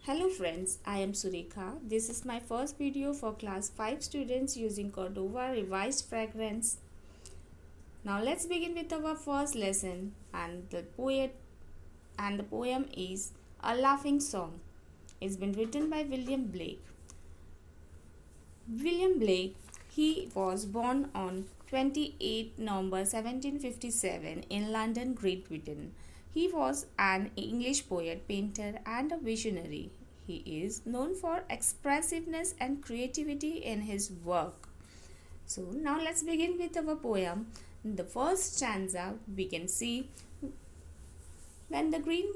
Hello friends, I am Surekha. This is my first video for class 5 students using Cordova revised fragrance. Now let's begin with our first lesson and the poem is A Laughing Song. It's been written by William Blake. William Blake, he was born on 28 November 1757 in London, Great Britain. He was an English poet, painter, and a visionary. He is known for expressiveness and creativity in his work. So, now let's begin with our poem. In the first stanza, we can see when the green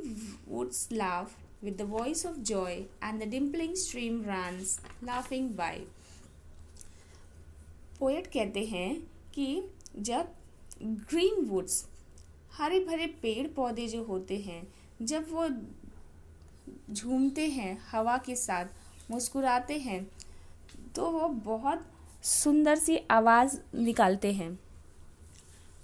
woods laugh with the voice of joy and the dimpling stream runs laughing by. Poet कहते हैं कि जब green woods हरे भरे पेड़ पौधे जो होते हैं जब वो झूमते हैं हवा के साथ मुस्कुराते हैं तो वो बहुत सुंदर सी आवाज़ निकालते हैं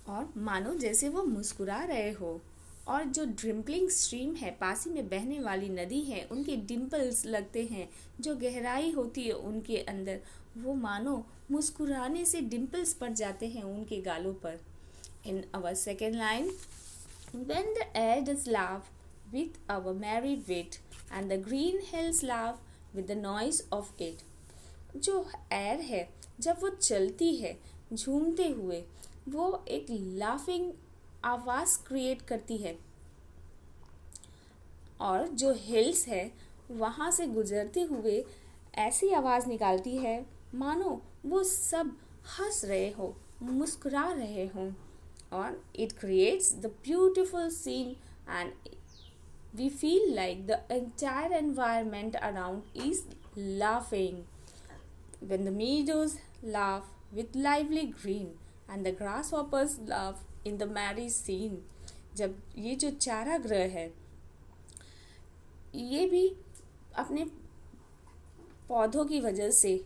और मानो जैसे वो मुस्कुरा रहे हो और जो ड्रिम्पलिंग स्ट्रीम है पास ही में बहने वाली नदी है उनके डिम्पल्स लगते हैं जो गहराई होती है उनके अंदर वो मानो मुस्कुराने से डिम्पल्स पड़ जाते हैं उनके गालों पर. In our second line when the air does laugh with our merry wit and the green hills laugh with the noise of it. जो एयर है जब वो चलती है झूमते हुए वो एक लाफिंग आवाज़ क्रिएट करती है और जो हिल्स है वहाँ से गुजरते हुए ऐसी आवाज़ निकालती है मानो वो सब हंस रहे हो मुस्कुरा रहे हों और it creates the beautiful scene and we feel like the entire environment around is laughing. When the meadows laugh with lively green and the grasshoppers laugh in the merry scene. जब ये जो चारागृह है ये भी अपने पौधों की वजह से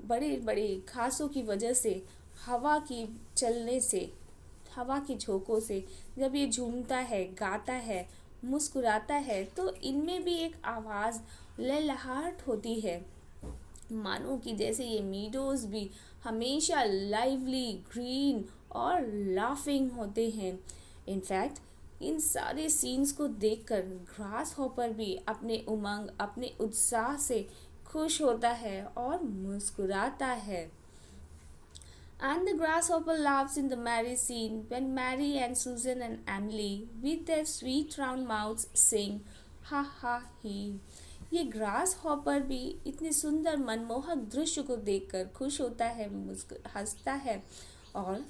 बड़ी बड़ी घासों की वजह से हवा की चलने से हवा की झोंकों से जब ये झूमता है गाता है मुस्कुराता है तो इनमें भी एक आवाज़ लहलहाट होती है मानो कि जैसे ये मीडोज भी हमेशा लाइवली ग्रीन और लाफिंग होते हैं. इनफैक्ट इन सारे सीन्स को देखकर ग्रास हॉपर भी अपने उमंग अपने उत्साह से खुश होता है और मुस्कुराता है. And the grasshopper laughs in the merry scene when Mary and Susan and Emily with their sweet round mouths sing ha ha he. ये ग्रास हॉपर भी इतने सुंदर मनमोहक दृश्य को देखकर खुश होता है हंसता है और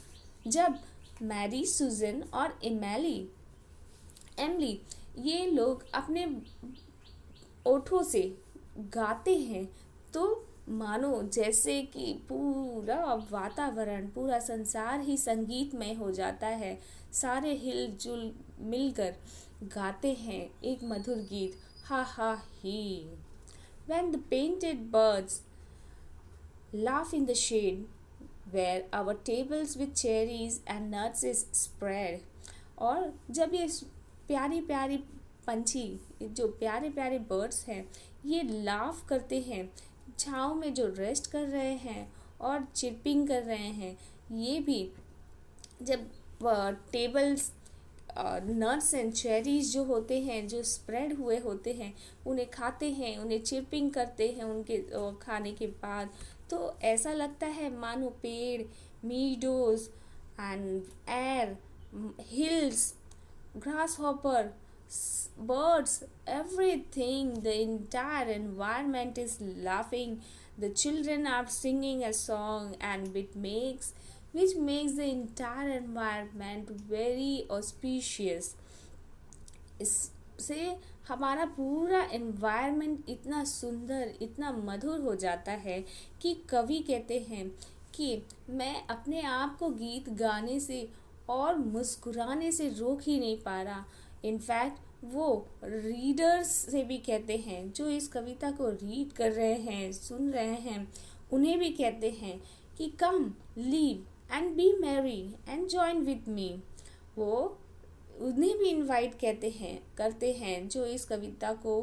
जब मैरी सुजन और एमली ये लोग अपने ओठों से गाते हैं तो मानो जैसे कि पूरा वातावरण पूरा संसार ही संगीतमय हो जाता है. सारे हिलजुल मिलकर गाते हैं एक मधुर गीत हा ha he. When the painted birds laugh in the shade where our tables with cherries and nuts is spread. और जब ये प्यारी प्यारी पंछी जो प्यारे प्यारे बर्ड्स हैं ये लाफ करते हैं छाँव में जो रेस्ट कर रहे हैं और चिरपिंग कर रहे हैं ये भी जब टेबल्स नट्स एंड चेरीज जो होते हैं जो स्प्रेड हुए होते हैं उन्हें खाते हैं उन्हें चिरपिंग करते हैं उनके खाने के बाद तो ऐसा लगता है मानो पेड़ meadows and air hills grass hopper birds, everything, the entire environment is laughing. The children are singing a song and which makes the entire environment very auspicious. इससे हमारा पूरा environment इतना सुंदर इतना मधुर हो जाता है कि कवि कहते हैं कि मैं अपने आप को गीत गाने से और मुस्कुराने से रोक ही नहीं पा रहा. इनफैक्ट वो रीडर्स से भी कहते हैं जो इस कविता को रीड कर रहे हैं सुन रहे हैं उन्हें भी कहते हैं कि come leave and be merry and join with me. वो उन्हें भी इनवाइट करते हैं जो इस कविता को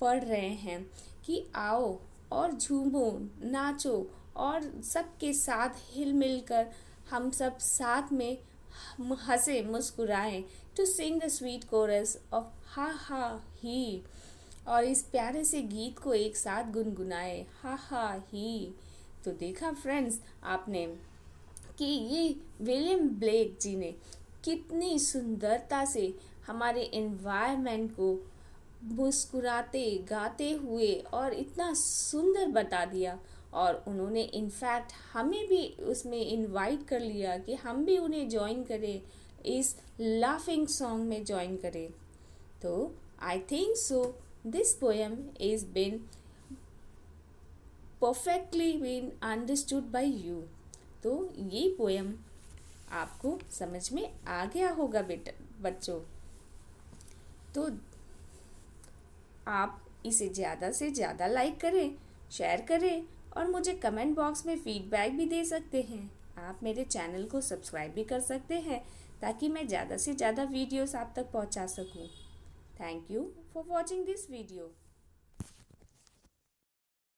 पढ़ रहे हैं कि आओ और झूमो, नाचो और सबके साथ हिल मिल कर हम सब साथ में हंसे मुस्कुराएं, to sing the sweet chorus of ha ha ही, और इस प्यारे से गीत को एक साथ गुनगुनाए, हा हा ही। तो देखा फ्रेंड्स आपने कि ये विलियम ब्लेक जी ने कितनी सुंदरता से हमारे एनवायरनमेंट को मुस्कुराते गाते हुए और इतना सुंदर बता दिया। और उन्होंने इनफैक्ट हमें भी उसमें इनवाइट कर लिया कि हम भी उन्हें ज्वाइन करें, इस लाफिंग सॉन्ग में ज्वाइन करें। तो I think so this poem is been perfectly been understood by you. तो ये पोएम आपको समझ में आ गया होगा बेटा बच्चों। तो आप इसे ज़्यादा से ज़्यादा लाइक करें, शेयर करें और मुझे कमेंट बॉक्स में फीडबैक भी दे सकते हैं। आप मेरे चैनल को सब्सक्राइब भी कर सकते हैं ताकि मैं ज़्यादा से ज़्यादा वीडियोस आप तक पहुंचा सकूं। Thank you for watching this video.